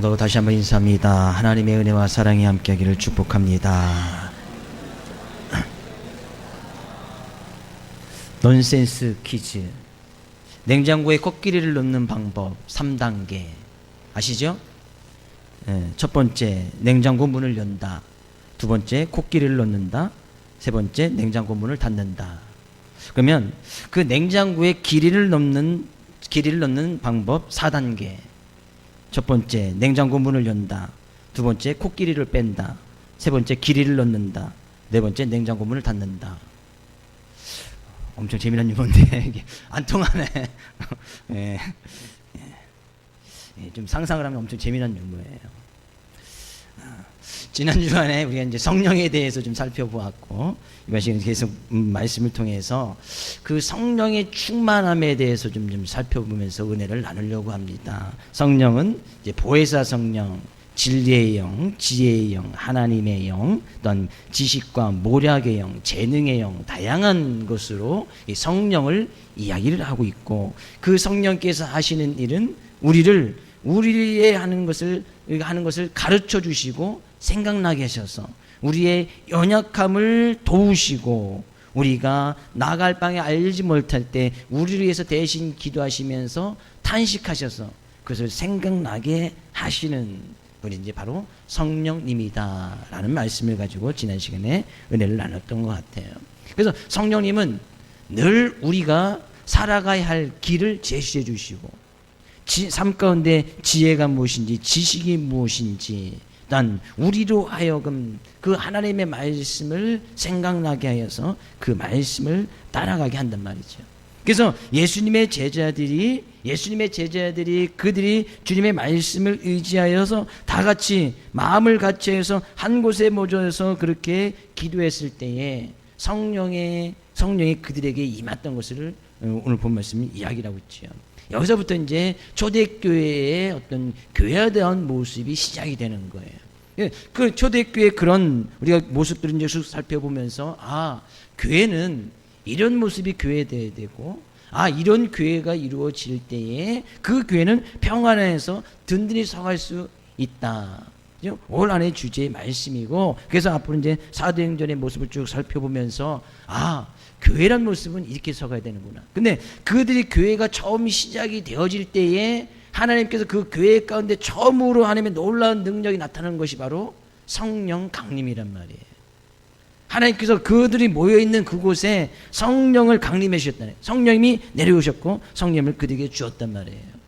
성도 다시 한번 인사합니다. 하나님의 은혜와 사랑이 함께하기를 축복합니다. 넌센스 퀴즈. 냉장고에 코끼리를 넣는 방법 3단계 아시죠? 첫 번째, 냉장고 문을 연다. 두 번째, 코끼리를 넣는다. 세 번째, 냉장고 문을 닫는다. 그러면 그 냉장고에 길이를 넣는 방법 4단계. 첫 번째, 냉장고 문을 연다. 두 번째, 코끼리를 뺀다. 세 번째, 길이를 넣는다. 네 번째, 냉장고 문을 닫는다. 엄청 재미난 유머인데 이게 안 통하네. 좀 상상을 하면 엄청 재미난 유머예요. 지난 주간에 우리가 이제 성령에 대해서 좀 살펴보았고, 이번 시간에 계속 말씀을 통해서 그 성령의 충만함에 대해서 좀 살펴보면서 은혜를 나누려고 합니다. 성령은 이제 보혜사 성령, 진리의 영, 지혜의 영, 하나님의 영, 또한 지식과 모략의 영, 재능의 영, 다양한 것으로 이 성령을 이야기를 하고 있고, 그 성령께서 하시는 일은 우리의 하는 것을 가르쳐 주시고 생각나게 하셔서 우리의 연약함을 도우시고, 우리가 나갈 방에 알지 못할 때 우리를 위해서 대신 기도하시면서 탄식하셔서 그것을 생각나게 하시는 분이 이제 바로 성령님이다라는 말씀을 가지고 지난 시간에 은혜를 나눴던 것 같아요. 그래서 성령님은 늘 우리가 살아가야 할 길을 제시해 주시고, 삶 가운데 지혜가 무엇인지, 지식이 무엇인지, 난 우리로 하여금 그 하나님의 말씀을 생각나게 하여서 그 말씀을 따라가게 한단 말이죠. 그래서 예수님의 제자들이 그들이 주님의 말씀을 의지하여서 다 같이 마음을 같이 해서 한 곳에 모여서 그렇게 기도했을 때에 성령이 그들에게 임했던 것을 오늘 본 말씀이 이야기를 하고 있죠. 여기서부터 이제 초대교회의 어떤 교회화된 모습이 시작이 되는 거예요. 그 초대교회 그런 우리가 모습들을 이제 쭉 살펴보면서, 교회는 이런 모습이 교회돼야 되고, 이런 교회가 이루어질 때에 그 교회는 평안해서 든든히 서갈 수 있다. 올 한해 주제의 말씀이고, 그래서 앞으로 이제 사도행전의 모습을 쭉 살펴보면서 교회란 모습은 이렇게 서가야 되는구나. 근데 그들이 교회가 처음 시작이 되어질 때에 하나님께서 그 교회 가운데 처음으로 하나님의 놀라운 능력이 나타나는 것이 바로 성령 강림이란 말이에요. 하나님께서 그들이 모여있는 그곳에 성령을 강림해 주셨다네. 성령님이 내려오셨고 성령을 그들에게 주었단 말이에요.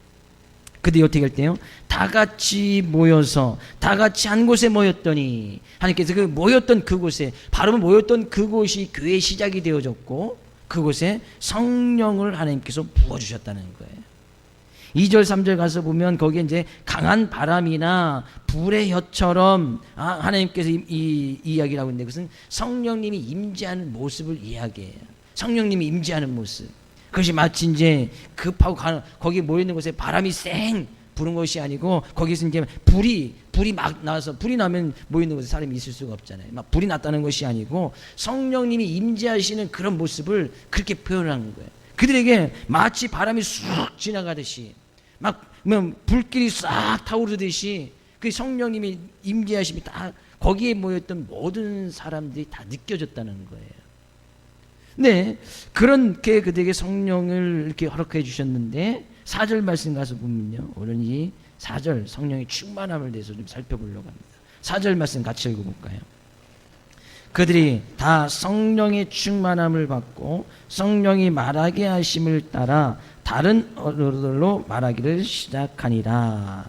그들이 어떻게 할 때요? 다 같이 모여서 다 같이 한 곳에 모였더니, 하나님께서 그 모였던 그곳에, 바로 모였던 그곳이 교회의 시작이 되어졌고, 그곳에 성령을 하나님께서 부어주셨다는 거예요. 2절 3절 가서 보면 거기에 이제 강한 바람이나 불의 혀처럼 하나님께서 이 이야기를 하고 있는데, 그것은 성령님이 임재하는 모습을 이야기해요. 성령님이 임재하는 모습. 그것이 마치 이제 급하고 거기 모여있는 곳에 바람이 쌩 부는 것이 아니고, 거기서 이제 불이 막 나서, 불이 나면 모여있는 곳에 사람이 있을 수가 없잖아요. 막 불이 났다는 것이 아니고 성령님이 임재하시는 그런 모습을 그렇게 표현하는 거예요. 그들에게 마치 바람이 쑥 지나가듯이, 막 불길이 싹 타오르듯이 그 성령님이 임재하심이 다 거기에 모였던 모든 사람들이 다 느껴졌다는 거예요. 네, 그렇게 그들에게 성령을 이렇게 허락해 주셨는데, 4절 말씀 가서 보면요, 오늘 이 4절 성령의 충만함을 대해서 좀 살펴보려고 합니다. 4절 말씀 같이 읽어볼까요? 그들이 다 성령의 충만함을 받고 성령이 말하게 하심을 따라 다른 언어들로 말하기를 시작하니라.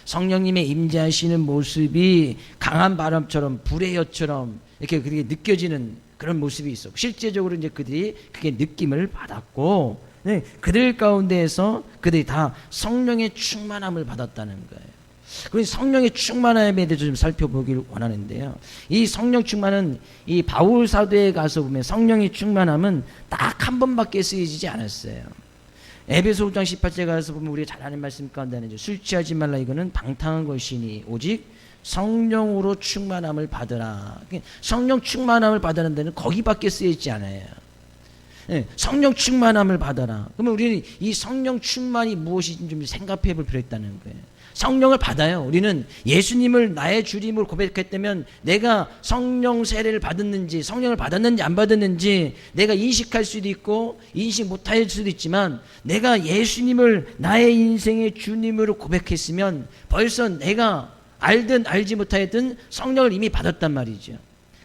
성령님의 임재하시는 모습이 강한 바람처럼 불의 혀처럼 이렇게 그들이 느껴지는 그런 모습이 있어. 실제적으로 이제 그들이 그게 느낌을 받았고, 그들 가운데에서 그들이 다 성령의 충만함을 받았다는 거예요. 그래서 성령의 충만함에 대해서 좀 살펴보기를 원하는데요. 이 성령 충만은 이 바울 사도에 가서 보면 성령의 충만함은 딱 한 번밖에 쓰여지지 않았어요. 에베소 5장 18절 가서 보면 우리가 잘 아는 말씀 가운데는 술 취하지 말라, 이거는 방탕한 것이니 오직 성령으로 충만함을 받으라. 성령 충만함을 받으는 데는 거기밖에 쓰여있지 않아요. 성령 충만함을 받아라. 그러면 우리는 이 성령 충만이 무엇인지 좀 생각해 볼 필요가 있다는 거예요. 성령을 받아요. 우리는 예수님을 나의 주님으로 고백했다면 내가 성령 세례를 받았는지, 성령을 받았는지 안 받았는지 내가 인식할 수도 있고 인식 못할 수도 있지만, 내가 예수님을 나의 인생의 주님으로 고백했으면 벌써 내가 알든 알지 못하든 성령을 이미 받았단 말이죠.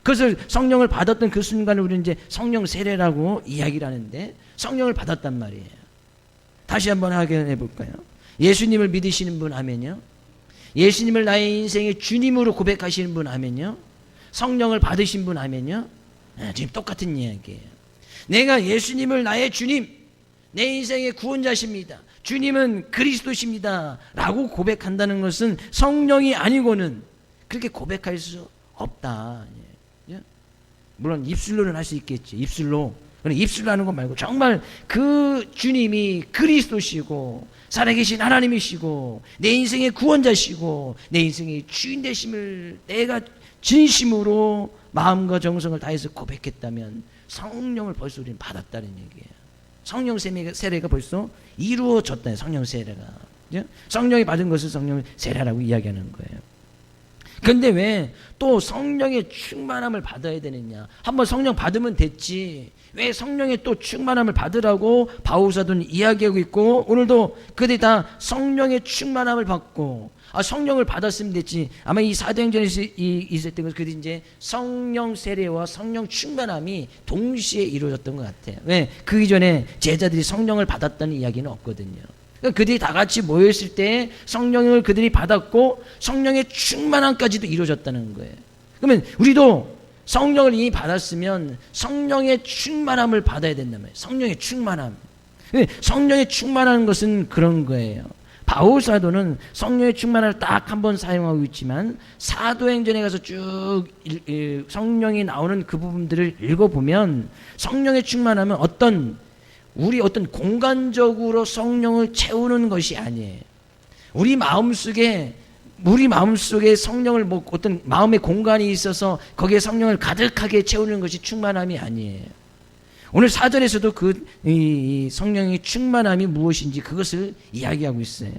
그것을 성령을 받았던 그 순간을 우리는 이제 성령 세례라고 이야기를 하는데, 성령을 받았단 말이에요. 다시 한번 확인해 볼까요? 예수님을 믿으시는 분 아멘요? 예수님을 나의 인생의 주님으로 고백하시는 분 아멘요? 성령을 받으신 분 아멘요? 지금 똑같은 이야기예요. 내가 예수님을 나의 주님, 내 인생의 구원자십니다, 주님은 그리스도십니다 라고 고백한다는 것은 성령이 아니고는 그렇게 고백할 수 없다. 물론 입술로는 할 수 있겠지. 입술로 하는 것 말고 정말 그 주님이 그리스도시고 살아계신 하나님이시고 내 인생의 구원자시고 내 인생의 주인 되심을 내가 진심으로 마음과 정성을 다해서 고백했다면 성령을 벌써 우리는 받았다는 얘기예요. 성령 세례가 벌써 이루어졌다. 성령 세례가. 성령이 받은 것을 성령 세례라고 이야기하는 거예요. 근데 왜 또 성령의 충만함을 받아야 되느냐? 한번 성령 받으면 됐지. 왜 성령의 또 충만함을 받으라고 바울 사도는 이야기하고 있고, 오늘도 그들이 다 성령의 충만함을 받고 성령을 받았으면 됐지. 아마 이 사도행전에서 있었던 것은 그들이 이제 성령 세례와 성령 충만함이 동시에 이루어졌던 것 같아요. 왜? 그 이전에 제자들이 성령을 받았다는 이야기는 없거든요. 그들이 다 같이 모였을 때 성령을 그들이 받았고 성령의 충만함까지도 이루어졌다는 거예요. 그러면 우리도 성령을 이미 받았으면 성령의 충만함을 받아야 된단 말이에요. 성령의 충만함. 성령의 충만한 것은 그런 거예요. 바울 사도는 성령의 충만함을 딱 한 번 사용하고 있지만, 사도행전에 가서 쭉 성령이 나오는 그 부분들을 읽어보면 성령의 충만함은 우리 어떤 공간적으로 성령을 채우는 것이 아니에요. 우리 마음속에 성령을 어떤 마음의 공간이 있어서 거기에 성령을 가득하게 채우는 것이 충만함이 아니에요. 오늘 4절에서도 이 성령의 충만함이 무엇인지 그것을 이야기하고 있어요.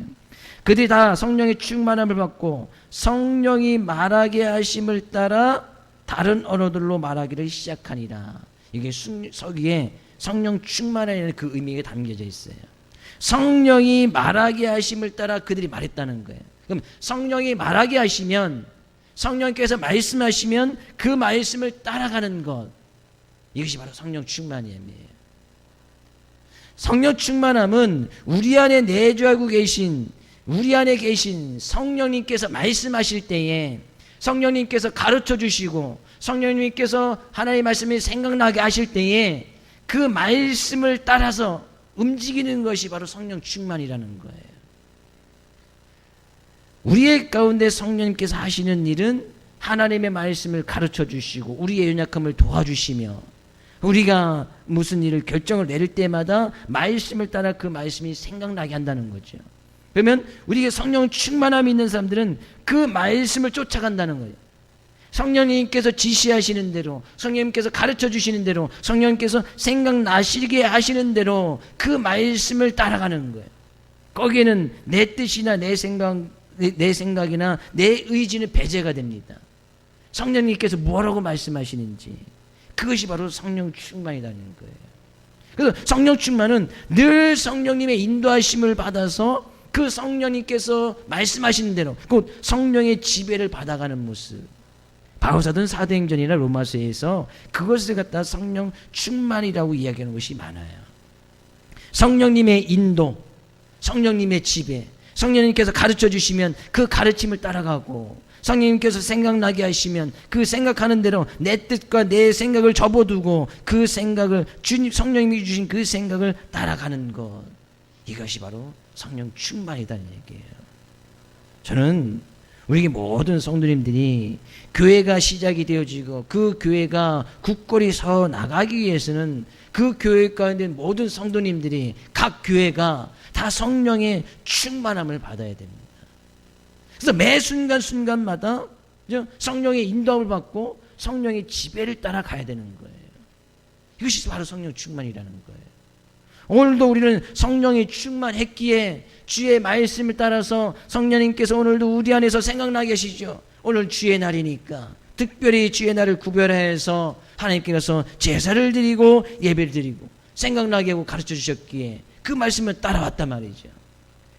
그들이 다 성령의 충만함을 받고 성령이 말하게 하심을 따라 다른 언어들로 말하기를 시작하니라. 이게 서기에 성령 충만이라는 그 의미가 담겨져 있어요. 성령이 말하게 하심을 따라 그들이 말했다는 거예요. 그럼 성령이 말하게 하시면, 성령께서 말씀하시면 그 말씀을 따라가는 것, 이것이 바로 성령 충만이에요. 성령 충만함은 우리 안에 내주하고 계신, 우리 안에 계신 성령님께서 말씀하실 때에 성령님께서 가르쳐 주시고 성령님께서 하나님의 말씀이 생각나게 하실 때에 그 말씀을 따라서 움직이는 것이 바로 성령 충만이라는 거예요. 우리의 가운데 성령님께서 하시는 일은 하나님의 말씀을 가르쳐 주시고 우리의 연약함을 도와주시며, 우리가 무슨 일을 결정을 내릴 때마다 말씀을 따라 그 말씀이 생각나게 한다는 거죠. 그러면 우리에게 성령 충만함이 있는 사람들은 그 말씀을 쫓아간다는 거예요. 성령님께서 지시하시는 대로, 성령님께서 가르쳐 주시는 대로, 성령님께서 생각나시게 하시는 대로 그 말씀을 따라가는 거예요. 거기에는 내 뜻이나 내 생각이나 내 의지는 배제가 됩니다. 성령님께서 뭐라고 말씀하시는지, 그것이 바로 성령 충만이라는 거예요. 그래서 성령 충만은 늘 성령님의 인도하심을 받아서 그 성령님께서 말씀하시는 대로 곧 성령의 지배를 받아가는 모습. 바울사도는 사도행전이나 로마서에서 그것을 갖다 성령 충만이라고 이야기하는 것이 많아요. 성령님의 인도, 성령님의 지배, 성령님께서 가르쳐 주시면 그 가르침을 따라가고, 성령님께서 생각나게 하시면 그 생각하는 대로 내 뜻과 내 생각을 접어두고 그 생각을 성령님이 주신 그 생각을 따라가는 것, 이것이 바로 성령 충만이라는 얘기예요. 저는 우리 모든 성도님들이 교회가 시작이 되어지고 그 교회가 굳건히 서 나가기 위해서는 그 교회 가운데 모든 성도님들이, 각 교회가 다 성령의 충만함을 받아야 됩니다. 그래서 매 순간순간마다 성령의 인도함을 받고 성령의 지배를 따라가야 되는 거예요. 이것이 바로 성령 충만이라는 거예요. 오늘도 우리는 성령이 충만했기에 주의 말씀을 따라서 성령님께서 오늘도 우리 안에서 생각나게 하시죠. 오늘 주의 날이니까 특별히 주의 날을 구별해서 하나님께서 제사를 드리고 예배를 드리고 생각나게 하고 가르쳐 주셨기에 그 말씀을 따라왔단 말이죠.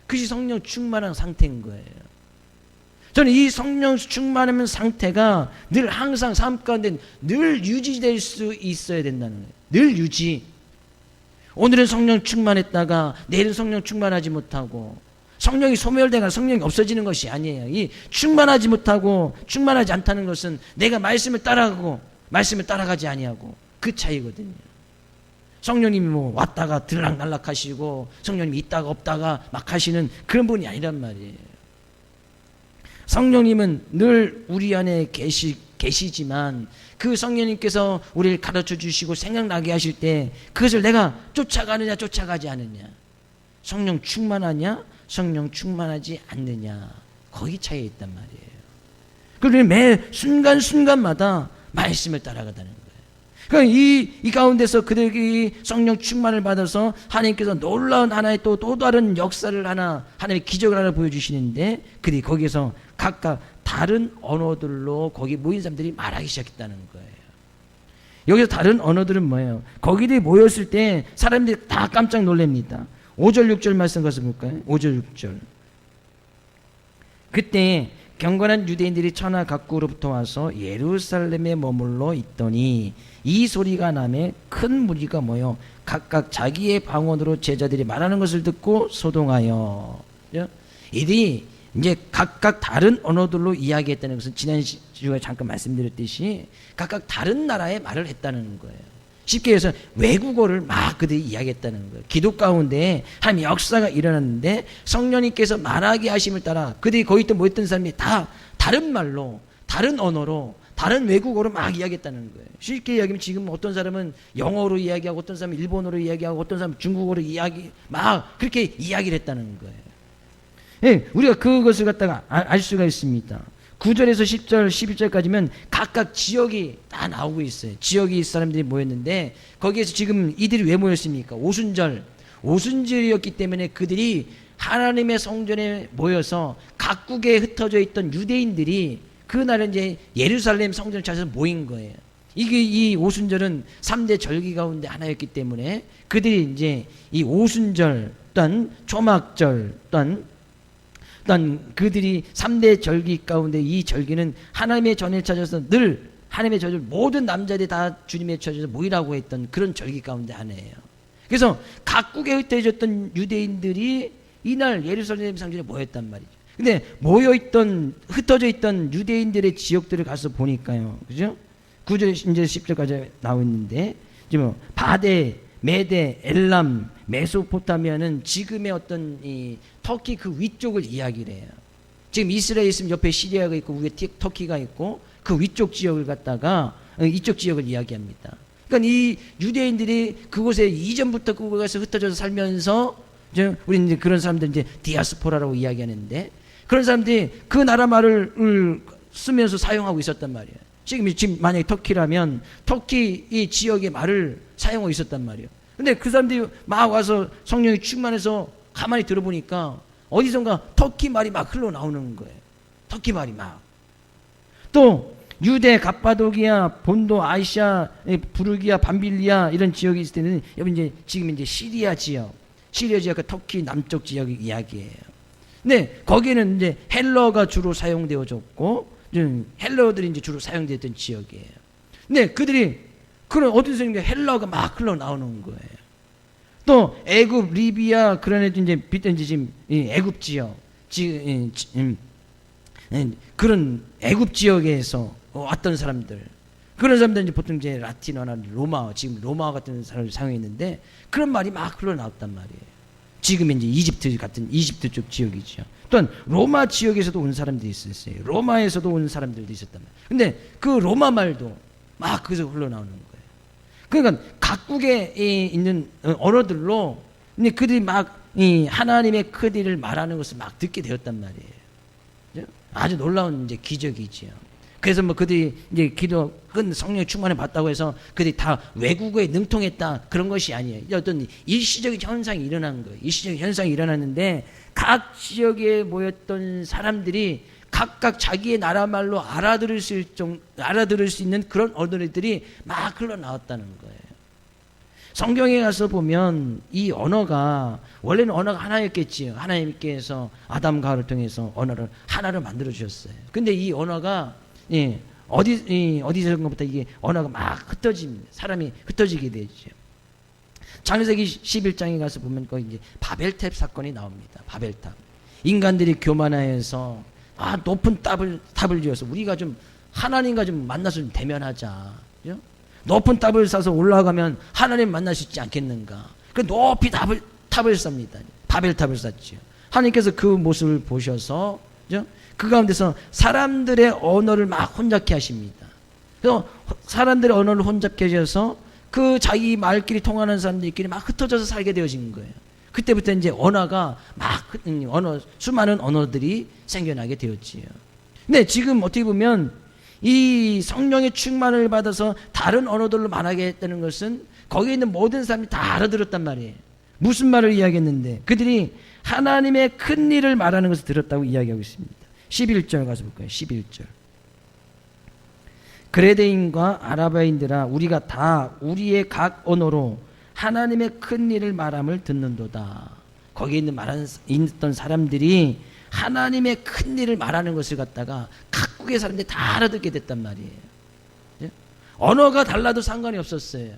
그것이 성령 충만한 상태인 거예요. 저는 이 성령 충만한 상태가 늘 항상 삶 가운데 늘 유지될 수 있어야 된다는 거예요. 늘 유지. 오늘은 성령 충만했다가 내일은 성령 충만하지 못하고 성령이 소멸되거나 성령이 없어지는 것이 아니에요. 이 충만하지 못하고 충만하지 않다는 것은 내가 말씀을 따라가고 말씀을 따라가지 아니하고 그 차이거든요. 성령님이 뭐 왔다가 들락날락 하시고 성령님이 있다가 없다가 막 하시는 그런 분이 아니란 말이에요. 성령님은 늘 우리 안에 계시지만 그 성령님께서 우리를 가르쳐 주시고 생각나게 하실 때 그것을 내가 쫓아가느냐 쫓아가지 않느냐, 성령 충만하냐 성령 충만하지 않느냐, 거기 차이가 있단 말이에요. 그리고 매 순간순간마다 말씀을 따라가다는 거예요. 그러니까 이 가운데서 그들이 성령 충만을 받아서 하나님께서 놀라운 하나의 또 다른 역사를 하나님의 기적을 하나 보여주시는데 그들이 거기에서 각각 다른 언어들로 거기 모인 사람들이 말하기 시작했다는 거예요. 여기서 다른 언어들은 뭐예요? 거기들이 모였을 때 사람들이 다 깜짝 놀랍니다. 5절 6절 말씀 가서 볼까요? 5절 6절. 그때 경건한 유대인들이 천하 각국으로부터 와서 예루살렘에 머물러 있더니 이 소리가 나매 큰 무리가 모여 각각 자기의 방언으로 제자들이 말하는 것을 듣고 소동하여, 이들이 이제 각각 다른 언어들로 이야기했다는 것은 지난 주에 잠깐 말씀드렸듯이 각각 다른 나라의 말을 했다는 거예요. 쉽게 해서 외국어를 막 그들이 이야기했다는 거예요. 기도 가운데 하나님의 역사가 일어났는데 성령님께서 말하게 하심을 따라 그들이 거기 또 모였던 사람이 다 다른 말로, 다른 언어로, 다른 외국어로 막 이야기했다는 거예요. 쉽게 이야기하면 지금 어떤 사람은 영어로 이야기하고 어떤 사람은 일본어로 이야기하고 어떤 사람은 중국어로 막 그렇게 이야기를 했다는 거예요. 예, 우리가 그것을 갖다가 알 수가 있습니다. 9절에서 10절, 11절까지면 각각 지역이 다 나오고 있어요. 지역이 사람들이 모였는데 거기에서 지금 이들이 왜 모였습니까? 오순절이었기 때문에 그들이 하나님의 성전에 모여서 각국에 흩어져 있던 유대인들이 그날은 이제 예루살렘 성전을 찾아서 모인 거예요. 이 오순절은 3대 절기 가운데 하나였기 때문에 그들이 이제 이 오순절 또한 초막절 또한 그들이 3대 절기 가운데 이 절기는 하나님의 전을 찾아서 늘 하나님의 전을 모든 남자들이 다 주님의 찾아서 모이라고 했던 그런 절기 가운데 하나예요. 그래서 각국에 흩어졌던 유대인들이 이날 예루살렘 성전에 모였단 말이죠. 근데 흩어져 있던 유대인들의 지역들을 가서 보니까요. 그죠? 9절 이제 10절까지 나와 있는데 지금 바데, 메데, 엘람, 메소포타미아는 지금의 어떤 이 터키 그 위쪽을 이야기를 해요. 지금 이스라엘 있으면 옆에 시리아가 있고 위에 터키가 있고 그 위쪽 지역을 갖다가 이쪽 지역을 이야기합니다. 그러니까 이 유대인들이 그곳에 이전부터 그곳에서 흩어져서 살면서 우리 이제 그런 사람들 이제 디아스포라라고 이야기하는데 그런 사람들이 그 나라 말을 쓰면서 사용하고 있었단 말이에요. 지금 만약에 터키라면 터키 이 지역의 말을 사용하고 있었단 말이에요. 근데 그 사람들이 막 와서 성령이 충만해서 가만히 들어보니까 어디선가 터키 말이 막 흘러나오는 거예요. 터키 말이 막. 또 유대, 갑바도기아, 본도, 아시아, 부르기아, 밤빌리아 이런 지역이 있을 때는 여기 이제 지금 이제 시리아 지역과 터키 남쪽 지역의 이야기예요. 근데 거기는 이제 헬러가 주로 사용되어졌고 헬러들이 이제 주로 사용되었던 지역이에요. 근데 그들이 그런 어디서 헬러가 막 흘러나오는 거예요. 또 애굽, 리비아 그런 애들 이제 빗던지 지금 애굽 지역, 그런 애굽 지역에서 왔던 사람들, 그런 사람들은 이제 보통 이제 라틴어나 로마어, 지금 로마어 같은 사람을 사용했는데 그런 말이 막 흘러나왔단 말이에요. 지금 이제 이집트 쪽 지역이죠. 또한 로마 지역에서도 온 사람들이 있었어요. 로마에서도 온 사람들도 있었단 말이에요. 근데 그 로마 말도 막 거기서 흘러나오는 거예요. 그러니까 각국에 있는 언어들로 그들이 막 하나님의 크기를 말하는 것을 막 듣게 되었단 말이에요. 아주 놀라운 이제 기적이지요. 그래서 뭐 그들이 이제 기도 끝 성령의 충만을 받다고 해서 그들이 다 외국어에 능통했다, 그런 것이 아니에요. 어떤 일시적인 현상이 일어난 거예요. 일시적인 현상이 일어났는데 각 지역에 모였던 사람들이 각각 자기의 나라 말로 알아들을 수 있는 그런 언어들이 막 흘러나왔다는 거예요. 성경에 가서 보면 이 언어가 원래는 언어가 하나였겠지요. 하나님께서 아담과 하와를 통해서 언어를 하나를 만들어 주셨어요. 근데 이 언어가 어디서부터 이게 언어가 막 흩어집니다. 사람이 흩어지게 되죠. 창세기 11장에 가서 보면 거기 이제 바벨탑 사건이 나옵니다. 바벨탑. 인간들이 교만하여서 높은 탑을 지어서 우리가 좀 하나님과 좀 만나서 좀 대면하자. 그죠? 높은 탑을 쌓아서 올라가면 하나님 만날 수 있지 않겠는가. 그 높이 탑을 쌉니다. 바벨탑을 쌓지요. 하나님께서 그 모습을 보셔서, 그죠? 그 가운데서 사람들의 언어를 막 혼잡케 하십니다. 그래서 사람들의 언어를 혼잡케 하셔서 그 자기 말끼리 통하는 사람들끼리 막 흩어져서 살게 되어진 거예요. 그때부터 이제 언어가 수많은 언어들이 생겨나게 되었지요. 근데 지금 어떻게 보면 이 성령의 충만을 받아서 다른 언어들로 말하게 했다는 것은 거기에 있는 모든 사람이 다 알아들었단 말이에요. 무슨 말을 이야기했는데 그들이 하나님의 큰 일을 말하는 것을 들었다고 이야기하고 있습니다. 11절 가서 볼까요? 11절. 그레데인과 아라바인들아, 우리가 다 우리의 각 언어로 하나님의 큰 일을 말함을 듣는도다. 거기에 있던 사람들이 하나님의 큰 일을 말하는 것을 갖다가 각국의 사람들이 다 알아듣게 됐단 말이에요. 예? 언어가 달라도 상관이 없었어요.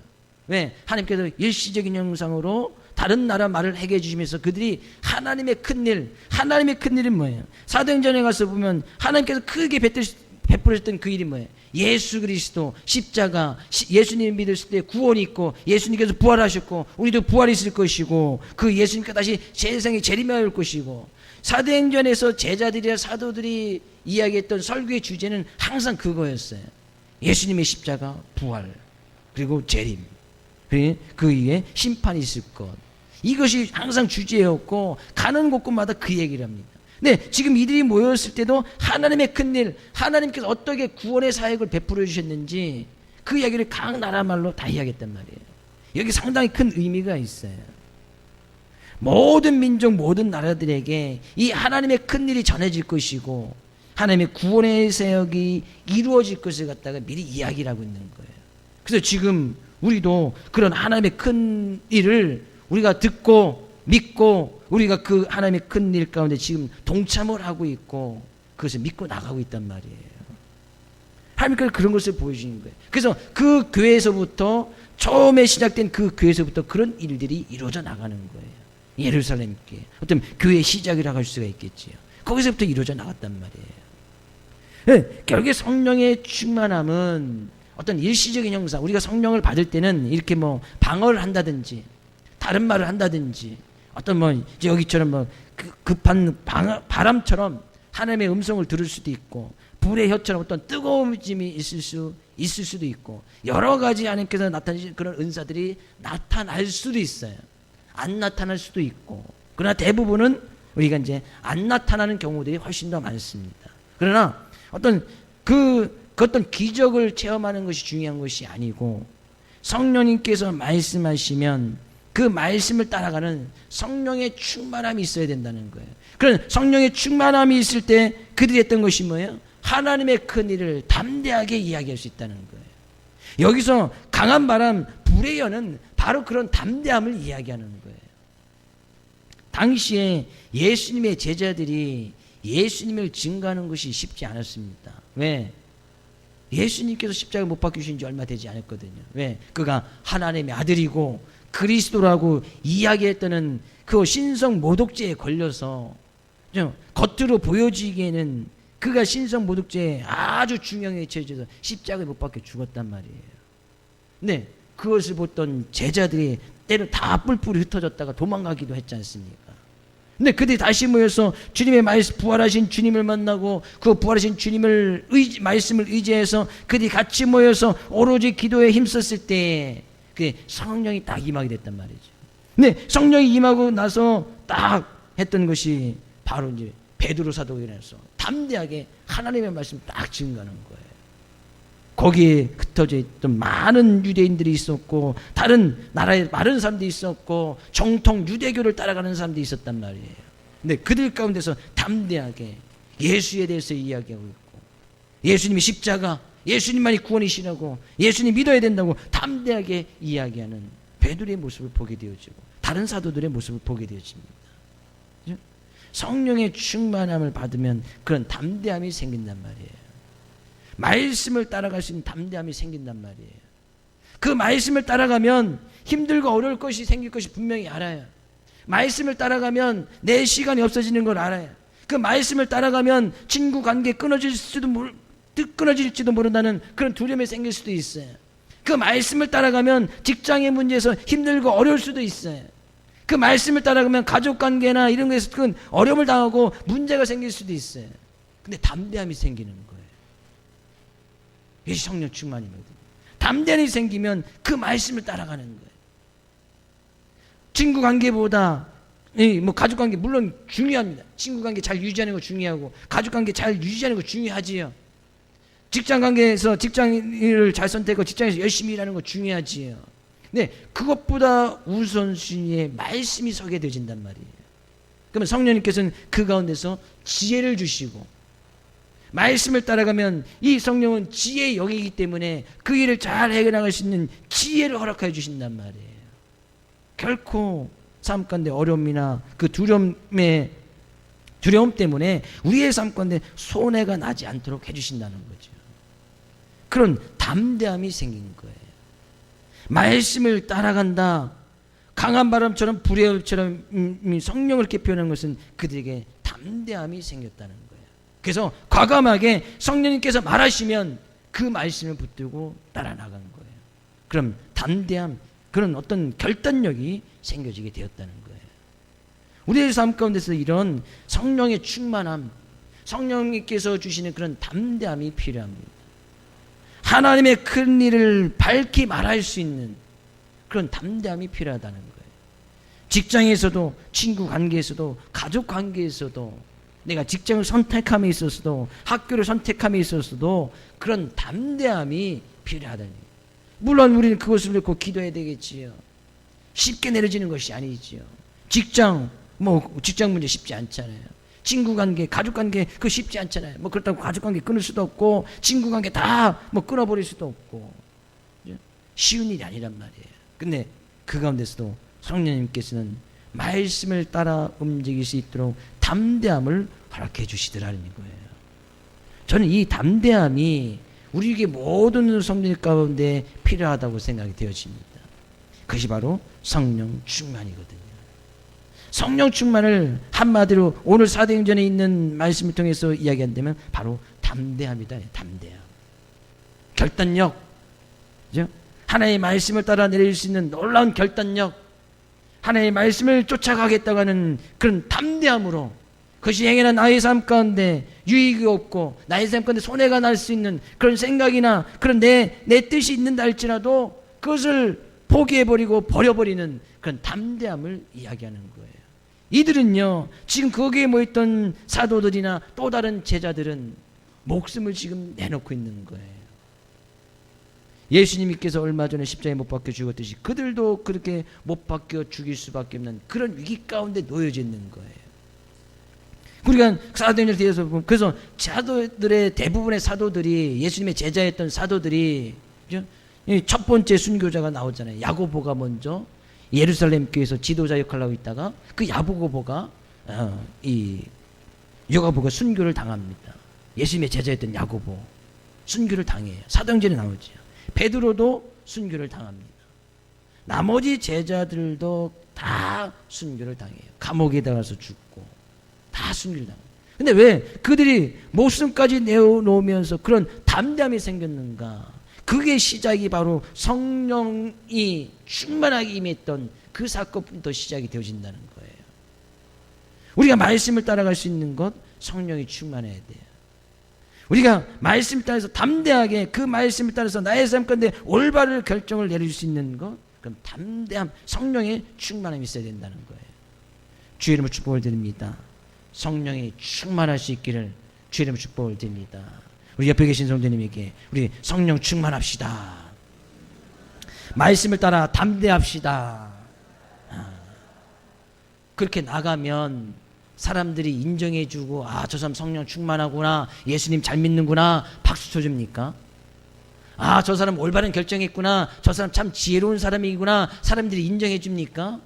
왜? 하나님께서 일시적인 형상으로 다른 나라 말을 해결해 주시면서 그들이 하나님의 큰 일은 뭐예요? 사도행전에 가서 보면 하나님께서 크게 베풀으셨던 그 일이 뭐예요? 예수 그리스도 십자가, 예수님 믿었을 때 구원이 있고 예수님께서 부활하셨고 우리도 부활이 있을 것이고 그 예수님께 다시 세상에 재림하여 올 것이고, 사도행전에서 제자들이나 사도들이 이야기했던 설교의 주제는 항상 그거였어요. 예수님의 십자가, 부활, 그리고 재림, 그 위에 심판이 있을 것. 이것이 항상 주제였고 가는 곳곳마다 그 얘기를 합니다. 근데 지금 이들이 모였을 때도 하나님의 큰일, 하나님께서 어떻게 구원의 사역을 베풀어 주셨는지 그 이야기를 각 나라 말로 다 이야기했단 말이에요. 여기 상당히 큰 의미가 있어요. 모든 민족, 모든 나라들에게 이 하나님의 큰일이 전해질 것이고 하나님의 구원의 사역이 이루어질 것을 갖다가 미리 이야기를 하고 있는 거예요. 그래서 지금 우리도 그런 하나님의 큰 일을 우리가 듣고 믿고 우리가 그 하나님의 큰 일 가운데 지금 동참을 하고 있고 그것을 믿고 나가고 있단 말이에요. 하나님께서 그런 것을 보여주는 거예요. 그래서 그 교회에서부터 처음에 시작된 그 교회에서부터 그런 일들이 이루어져 나가는 거예요. 예루살렘 교회, 어떤 교회의 시작이라고 할 수가 있겠지요. 거기서부터 이루어져 나갔단 말이에요. 네, 결국에 성령의 충만함은 어떤 일시적인 형상, 우리가 성령을 받을 때는 이렇게 뭐 방언을 한다든지 다른 말을 한다든지 어떤 뭐 여기처럼 급한 바람처럼 하나님의 음성을 들을 수도 있고 불의 혀처럼 어떤 뜨거움이 있을 수도 있고 여러 가지 하나님께서 나타내신 그런 은사들이 나타날 수도 있어요. 안 나타날 수도 있고, 그러나 대부분은 우리가 이제 안 나타나는 경우들이 훨씬 더 많습니다. 그러나 어떤 어떤 기적을 체험하는 것이 중요한 것이 아니고 성령님께서 말씀하시면 그 말씀을 따라가는 성령의 충만함이 있어야 된다는 거예요. 그런 성령의 충만함이 있을 때 그들이 했던 것이 뭐예요? 하나님의 큰 일을 담대하게 이야기할 수 있다는 거예요. 여기서 강한 바람, 불의 여는 바로 그런 담대함을 이야기하는 거예요. 당시에 예수님의 제자들이 예수님을 증거하는 것이 쉽지 않았습니다. 왜? 예수님께서 십자가에 못 박히신 지 얼마 되지 않았거든요. 왜? 그가 하나님의 아들이고 그리스도라고 이야기했던 그 신성 모독죄에 걸려서 겉으로 보여지기에는 그가 신성 모독죄에 아주 중형에 처해져서 십자가에 못 박혀 죽었단 말이에요. 근데 그것을 보던 제자들이 때로 다 뿔뿔이 흩어졌다가 도망가기도 했지 않습니까? 근데 그들이 다시 모여서 주님의 말씀, 부활하신 주님을 만나고 그 부활하신 주님을 말씀을 의지해서 그들이 같이 모여서 오로지 기도에 힘썼을 때 그 성령이 딱 임하게 됐단 말이죠. 근데 성령이 임하고 나서 딱 했던 것이 바로 이제 베드로 사도에서 담대하게 하나님의 말씀 딱 증거하는 거예요. 거기에 흩어져 있던 많은 유대인들이 있었고 다른 나라의 많은 사람들이 있었고 정통 유대교를 따라가는 사람들이 있었단 말이에요. 근데 그들 가운데서 담대하게 예수에 대해서 이야기하고 있고 예수님이 십자가, 예수님만이 구원이시라고, 예수님 믿어야 된다고 담대하게 이야기하는 베드로의 모습을 보게 되어지고 다른 사도들의 모습을 보게 되어집니다. 성령의 충만함을 받으면 그런 담대함이 생긴단 말이에요. 말씀을 따라갈 수 있는 담대함이 생긴단 말이에요. 그 말씀을 따라가면 힘들고 어려울 것이 생길 것이 분명히 알아요. 말씀을 따라가면 내 시간이 없어지는 걸 알아요. 그 말씀을 따라가면 친구 관계 끊어질지도 모른다는 그런 두려움이 생길 수도 있어요. 그 말씀을 따라가면 직장의 문제에서 힘들고 어려울 수도 있어요. 그 말씀을 따라가면 가족 관계나 이런 거에서 큰 어려움을 당하고 문제가 생길 수도 있어요. 근데 담대함이 생기는 거예요. 이게 성령 충만이거든요. 담대함이 생기면 그 말씀을 따라가는 거예요. 친구 관계보다 뭐 가족 관계 물론 중요합니다. 친구 관계 잘 유지하는 거 중요하고 가족 관계 잘 유지하는 거 중요하지요. 직장 관계에서 직장을 잘 선택하고 직장에서 열심히 일하는 거 중요하지요. 근데 그것보다 우선순위에 말씀이 서게 되어진단 말이에요. 그러면 성령님께서는 그 가운데서 지혜를 주시고 말씀을 따라가면 이 성령은 지혜의 영이기 때문에 그 일을 잘 해결나갈 수 있는 지혜를 허락해 주신단 말이에요. 결코 삶 가운데 어려움이나 그 두려움 때문에 우리의 삶 가운데 손해가 나지 않도록 해주신다는 거죠. 그런 담대함이 생긴 거예요. 말씀을 따라간다. 강한 바람처럼 불의 얼처럼 성령을 이렇게 표현한 것은 그들에게 담대함이 생겼다는 거예요. 그래서 과감하게 성령님께서 말하시면 그 말씀을 붙들고 따라 나간 거예요. 그럼 담대함, 그런 어떤 결단력이 생겨지게 되었다는 거예요. 우리의 삶 가운데서 이런 성령의 충만함, 성령님께서 주시는 그런 담대함이 필요합니다. 하나님의 큰 일을 밝히 말할 수 있는 그런 담대함이 필요하다는 거예요. 직장에서도, 친구 관계에서도, 가족 관계에서도, 내가 직장을 선택함에 있어서도, 학교를 선택함에 있어서도 그런 담대함이 필요하다니. 물론 우리는 그것을 놓고 기도해야 되겠지요. 쉽게 내려지는 것이 아니지요. 직장 문제 쉽지 않잖아요. 친구 관계, 가족 관계 그거 쉽지 않잖아요. 그렇다고 가족 관계 끊을 수도 없고 친구 관계 다 끊어버릴 수도 없고 쉬운 일이 아니란 말이에요. 근데 그 가운데서도 성령님께서는 말씀을 따라 움직일 수 있도록 담대함을 허락해 주시더라는 거예요. 저는 이 담대함이 우리에게 모든 성령 가운데 필요하다고 생각이 되어집니다. 그것이 바로 성령 충만이거든요. 성령 충만을 한마디로 오늘 사도행전에 있는 말씀을 통해서 이야기한다면 바로 담대함이다. 담대함. 결단력. 그죠? 하나님의 말씀을 따라 내릴 수 있는 놀라운 결단력. 하나님의 말씀을 쫓아가겠다고 하는 그런 담대함으로 그것이 행해나 나의 삶 가운데 유익이 없고 나의 삶 가운데 손해가 날 수 있는 그런 생각이나 그런 내 뜻이 있는다 할지라도 그것을 포기해버리고 버려버리는 그런 담대함을 이야기하는 거예요. 이들은요, 지금 거기에 모였던 사도들이나 또 다른 제자들은 목숨을 지금 내놓고 있는 거예요. 예수님께서 얼마 전에 십자가에 못 박혀 죽었듯이 그들도 그렇게 못 박혀 죽일 수밖에 없는 그런 위기 가운데 놓여져 있는 거예요. 우리가 사도행전을 뒤에서 보면, 그래서 사도들의 대부분의 사도들이, 예수님의 제자였던 사도들이, 첫 번째 순교자가 나오잖아요. 야고보가 먼저 예루살렘 교회에서 지도자 역할을 하고 있다가 그 야고보가 순교를 당합니다. 예수님의 제자였던 야고보 순교를 당해요. 사도행전에 나오죠. 베드로도 순교를 당합니다. 나머지 제자들도 다 순교를 당해요. 감옥에 들어가서 죽고 다 순교를 당해요. 근데 왜 그들이 목숨까지 내어놓으면서 그런 담대함이 생겼는가? 그게 시작이 바로 성령이 충만하게 임했던 그 사건부터 시작이 되어진다는 거예요. 우리가 말씀을 따라갈 수 있는 것, 성령이 충만해야 돼요. 우리가 말씀을 따라서 담대하게 그 말씀을 따라서 나의 삶 가운데 올바른 결정을 내릴 수 있는 것, 그럼 담대함, 성령의 충만함이 있어야 된다는 거예요. 주의 이름으로 축복을 드립니다. 성령이 충만할 수 있기를 주의 이름으로 축복을 드립니다. 우리 옆에 계신 성도님에게 우리 성령 충만합시다. 말씀을 따라 담대합시다. 그렇게 나가면 사람들이 인정해주고 아, 저 사람 성령 충만하구나, 예수님 잘 믿는구나 박수 쳐줍니까? 아, 저 사람 올바른 결정했구나, 저 사람 참 지혜로운 사람이구나 사람들이 인정해줍니까?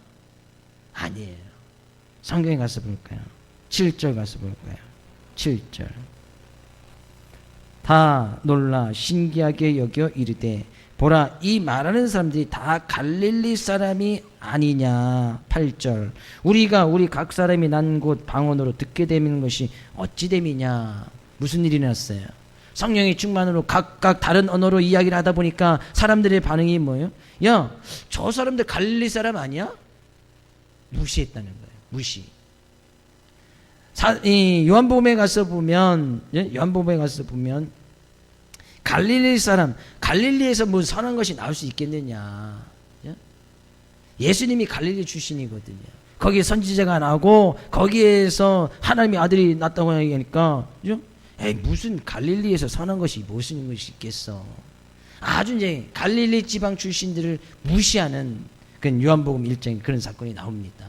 아니에요. 성경에 가서 볼까요? 7절 가서 볼까요? 7절. 다 놀라 신기하게 여겨 이르되 보라, 이 말하는 사람들이 다 갈릴리 사람이 아니냐. 8절. 우리가 우리 각 사람이 난 곳 방언으로 듣게 되는 것이 어찌 됨이냐. 무슨 일이 났어요? 성령의 충만으로 각각 다른 언어로 이야기를 하다 보니까 사람들의 반응이 뭐예요? 야, 저 사람들 갈릴리 사람 아니야? 무시했다는 거예요. 무시. 요한복음에 가서 보면, 요한복음에 가서 보면 갈릴리 사람, 갈릴리에서 뭐 선한 것이 나올 수 있겠느냐. 예수님이 갈릴리 출신이거든요. 거기에 선지자가 나오고 거기에서 하나님의 아들이 났다고 하니까, 에이, 무슨 갈릴리에서 선한 것이 무슨 것이 있겠어. 아주 이제 갈릴리 지방 출신들을 무시하는 그런 요한복음 1장에 그런 사건이 나옵니다.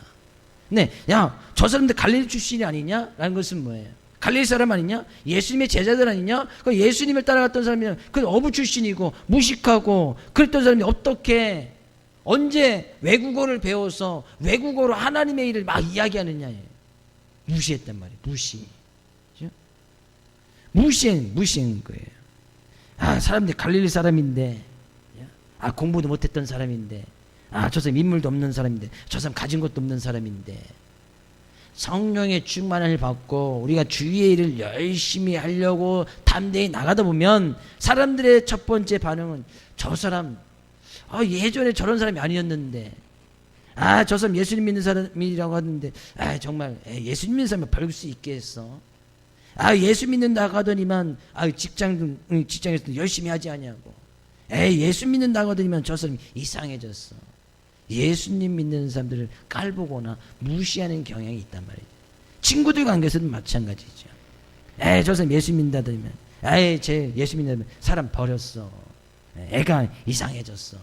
네, 야, 저 사람들 갈릴리 출신이 아니냐? 라는 것은 뭐예요? 갈릴리 사람 아니냐? 예수님의 제자들 아니냐? 그 예수님을 따라갔던 사람이 그 어부 출신이고 무식하고 그랬던 사람이 어떻게 언제 외국어를 배워서 외국어로 하나님의 일을 막 이야기하느냐? 무시했단 말이에요. 무시한 거예요. 아, 사람들이 갈릴리 사람인데, 아, 공부도 못했던 사람인데, 아, 저 사람 인물도 없는 사람인데, 저 사람 가진 것도 없는 사람인데, 성령의 충만을 받고 우리가 주의 일을 열심히 하려고 담대히 나가다 보면 사람들의 첫 번째 반응은 저 사람, 아, 예전에 저런 사람이 아니었는데, 아, 저 사람 예수님 믿는 사람이라고 하는데, 아, 정말 예수님 믿는 사람이 벌 수 있겠어? 아, 예수 믿는다고 하더니만, 아, 직장에서 열심히 하지 않냐고. 에이, 예수 믿는다고 하더니만 저 사람이 이상해졌어. 예수님 믿는 사람들을 깔보거나 무시하는 경향이 있단 말이죠. 친구들 관계에서도 마찬가지죠. 에이, 저 사람 예수 믿는다더니만, 에이, 쟤 예수 믿는다면 사람 버렸어. 애가 이상해졌어.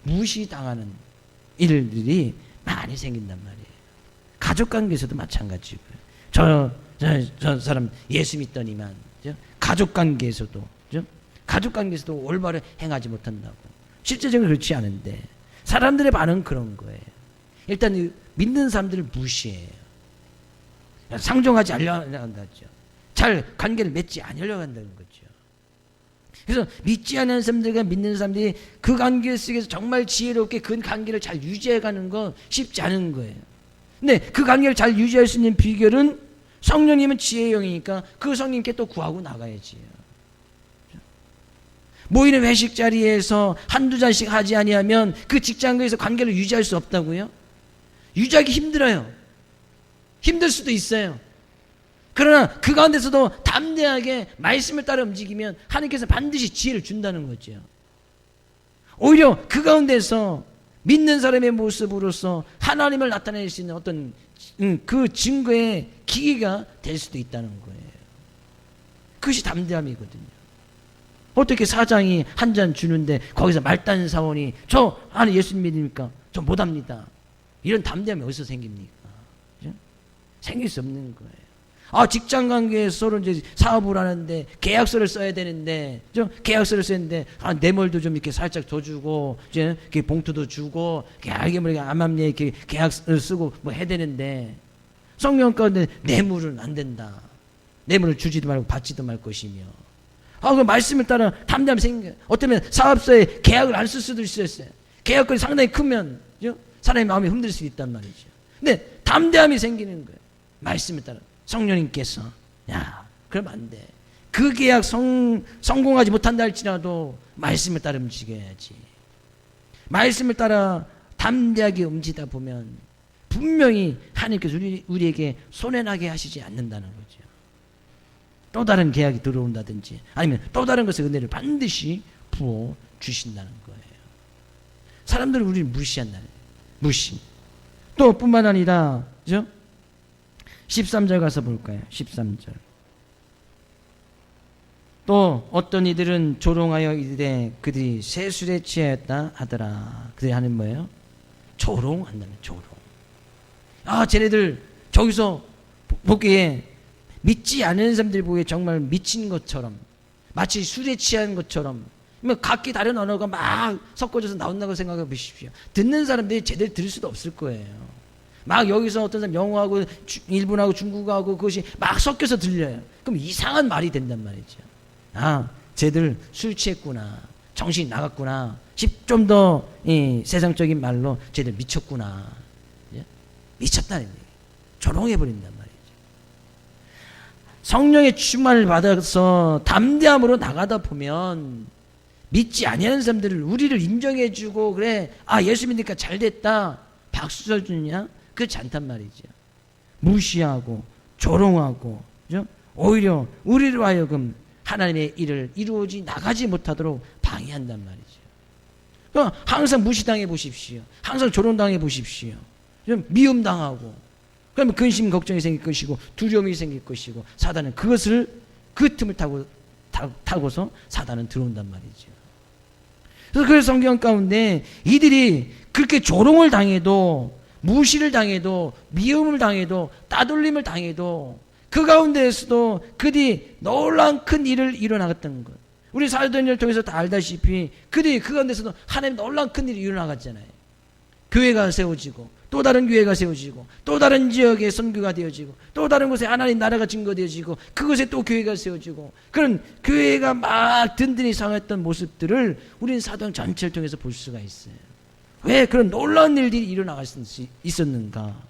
무시당하는 일들이 많이 생긴단 말이에요. 가족 관계에서도 마찬가지고요. 저 사람 예수 믿더니만 가족 관계에서도 올바로 행하지 못한다고. 실제적으로 그렇지 않은데 사람들의 반응은 그런 거예요. 일단 믿는 사람들을 무시해요. 상종하지 않으려고 한다죠. 잘 관계를 맺지 않으려고 한다는 거죠. 그래서 믿지 않는 사람들과 믿는 사람들이 그 관계 속에서 정말 지혜롭게 그 관계를 잘 유지해가는 건 쉽지 않은 거예요. 근데 그 관계를 잘 유지할 수 있는 비결은 성령님은 지혜의 영이니까 그 성령님께 또 구하고 나가야지요. 모이는 회식 자리에서 한두 잔씩 하지 아니하면 그 직장에서 관계를 유지할 수 없다고요? 유지하기 힘들어요. 힘들 수도 있어요. 그러나 그 가운데서도 담대하게 말씀을 따라 움직이면 하나님께서 반드시 지혜를 준다는 거죠. 오히려 그 가운데서 믿는 사람의 모습으로서 하나님을 나타낼 수 있는 어떤 그 증거의 기기가 될 수도 있다는 거예요. 그것이 담대함이거든요. 어떻게 사장이 한 잔 주는데 거기서 말단 사원이 저 안에 예수님 믿습니까? 저 못합니다. 이런 담대함이 어디서 생깁니까? 그죠? 생길 수 없는 거예요. 아, 직장 관계에서 서로 이제 사업을 하는데 계약서를 써야 되는데, 계약서를 쓰는데, 아, 뇌물도 좀 이렇게 살짝 더 주고, 이제 이렇게 봉투도 주고, 알게 모르게 암암리에 이렇게 계약서를 쓰고 뭐 해야 되는데, 성령 가운데 뇌물은 안 된다. 뇌물을 주지도 말고 받지도 말 것이며. 아, 그 말씀을 따라 담대함이 생겨요. 어쩌면 사업소에 계약을 안 쓸 수도 있었어요. 계약권이 상당히 크면, 사람의 마음이 흔들 수 있단 말이죠. 근데 담대함이 생기는 거예요. 말씀을 따라. 성령님께서, 야, 그러면 안 돼. 그 계약 성공하지 못한다 할지라도 말씀을 따라 움직여야지. 말씀을 따라 담대하게 움직이다 보면 분명히 하나님께서 우리에게 손해나게 하시지 않는다는 거죠. 또 다른 계약이 들어온다든지 아니면 또 다른 것의 은혜를 반드시 부어 주신다는 거예요. 사람들은 우리를 무시한다는 거예요. 무시. 또 뿐만 아니라, 그죠? 13절 가서 볼까요? 13절. 또 어떤 이들은 조롱하여 이르되 그들이 새 술에 취하였다 하더라. 그들이 하는 뭐예요? 조롱한다는 조롱. 아, 쟤네들 저기서 보기에 믿지 않는 사람들 보기에 정말 미친 것처럼, 마치 술에 취한 것처럼, 각기 다른 언어가 막 섞어져서 나온다고 생각해 보십시오. 듣는 사람들이 제대로 들을 수도 없을 거예요. 막 여기서 어떤 사람 영어하고 일본하고 중국어하고 그것이 막 섞여서 들려요. 그럼 이상한 말이 된단 말이죠. 아, 쟤들 술 취했구나, 정신이 나갔구나, 좀 더 세상적인 말로 쟤들 미쳤구나, 미쳤다는 얘기예요. 조롱해버린단 말이죠. 성령의 충만을 받아서 담대함으로 나가다 보면 믿지 아니하는 사람들을 우리를 인정해주고, 그래, 아, 예수 믿으니까 잘됐다, 박수 쳐주냐? 그렇지 않단 말이죠. 무시하고 조롱하고, 그죠? 오히려 우리로 하여금 하나님의 일을 이루어지 나가지 못하도록 방해한단 말이죠. 그러니까 항상 무시당해 보십시오. 항상 조롱당해 보십시오. 좀 미움당하고, 그러면 근심 걱정이 생길 것이고 두려움이 생길 것이고, 사단은 그것을, 그 틈을 타고서 사단은 들어온단 말이죠. 그래서 그 성경 가운데 이들이 그렇게 조롱을 당해도, 무시를 당해도, 미움을 당해도, 따돌림을 당해도 그 가운데에서도 그들이 놀라운 큰 일을 이뤄나갔던 것, 우리 사도행전을 통해서 다 알다시피 그들이 그 가운데서도 하나님 놀라운 큰 일이 일어나갔잖아요. 교회가 세워지고, 또 다른 교회가 세워지고, 또 다른 지역에 선교가 되어지고, 또 다른 곳에 하나님 나라가 증거되어지고, 그곳에 또 교회가 세워지고, 그런 교회가 막 든든히 상했던 모습들을 우리는 사도행 전체를 통해서 볼 수가 있어요. 왜 그런 놀라운 일들이 일어나갈 수 있었는가?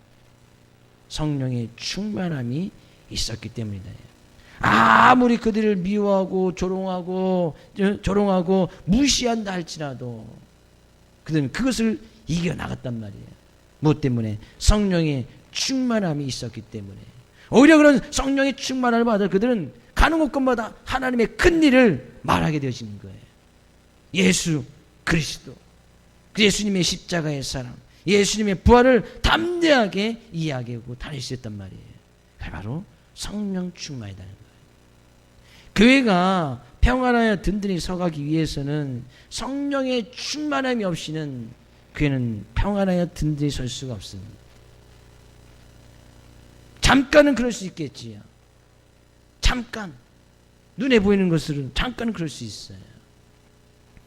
성령의 충만함이 있었기 때문이다. 아무리 그들을 미워하고 조롱하고 무시한다 할지라도 그들은 그것을 이겨나갔단 말이에요. 무엇 때문에? 성령의 충만함이 있었기 때문에. 오히려 그런 성령의 충만함을 받아 그들은 가는 곳곳마다 하나님의 큰 일을 말하게 되어지는 거예요. 예수 그리스도, 예수님의 십자가의 사랑, 예수님의 부활을 담대하게 이야기하고 다닐 수 있단 말이에요. 바로 성령 충만이라는 거예요. 교회가 평안하여 든든히 서가기 위해서는 성령의 충만함이 없이는 교회는 평안하여 든든히 설 수가 없습니다. 잠깐은 그럴 수 있겠지요. 잠깐, 눈에 보이는 것으로는 잠깐은 그럴 수 있어요.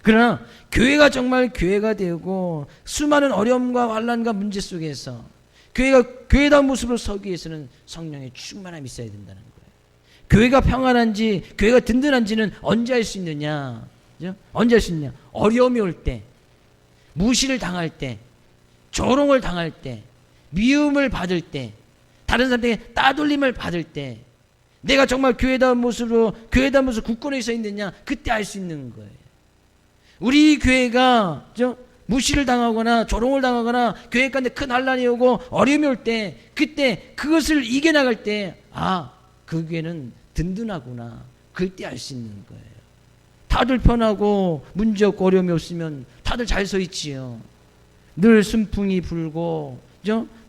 그러나 교회가 정말 교회가 되고 수많은 어려움과 환난과 문제 속에서 교회가 교회다운 모습으로 서기 위해서는 성령의 충만함이 있어야 된다는 거예요. 교회가 평안한지, 교회가 든든한지는 언제 알 수 있느냐? 그죠? 언제 알 수 있느냐? 어려움이 올 때, 무시를 당할 때, 조롱을 당할 때, 미움을 받을 때, 다른 사람들에게 따돌림을 받을 때, 내가 정말 교회다운 모습으로 굳건히 서 있느냐? 그때 알 수 있는 거예요. 우리 교회가 무시를 당하거나 조롱을 당하거나 교회 가운데 큰 환난이 오고 어려움이 올 때, 그때 그것을 이겨나갈 때, 아, 그 교회는 든든하구나, 그때 알 수 있는 거예요. 다들 편하고 문제 없고 어려움이 없으면 다들 잘 서 있지요. 늘 순풍이 불고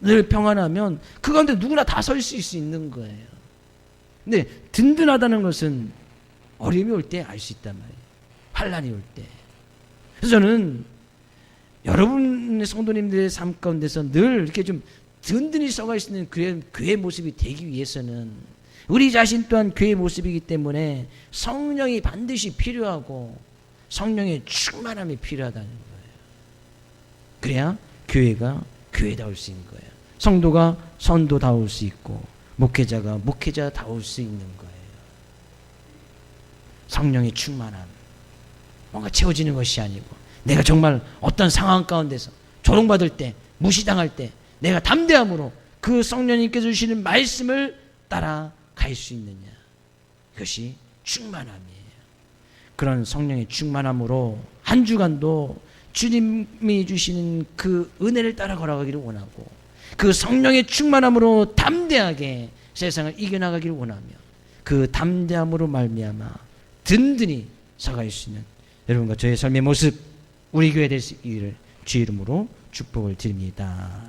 늘 평안하면 그 가운데 누구나 다 설 수 있는 거예요. 근데 든든하다는 것은 어려움이 올 때 알 수 있단 말이에요. 환난이 올 때. 그래서 저는 여러분의 성도님들의 삶 가운데서 늘 이렇게 좀 든든히 서갈 수 있는 교회 모습이 되기 위해서는 우리 자신 또한 교회의 모습이기 때문에 성령이 반드시 필요하고 성령의 충만함이 필요하다는 거예요. 그래야 교회가 교회다울 수 있는 거예요. 성도가 성도다울 수 있고 목회자가 목회자다울 수 있는 거예요. 성령의 충만함, 뭔가 채워지는 것이 아니고 내가 정말 어떤 상황 가운데서 조롱받을 때, 무시당할 때 내가 담대함으로 그 성령님께서 주시는 말씀을 따라갈 수 있느냐, 그것이 충만함이에요. 그런 성령의 충만함으로 한 주간도 주님이 주시는 그 은혜를 따라 걸어가기를 원하고 그 성령의 충만함으로 담대하게 세상을 이겨나가기를 원하며 그 담대함으로 말미암아 든든히 서갈 수 있는 여러분과 저의 삶의 모습, 우리 교회 될 수 있기를 주의 이름으로 축복을 드립니다.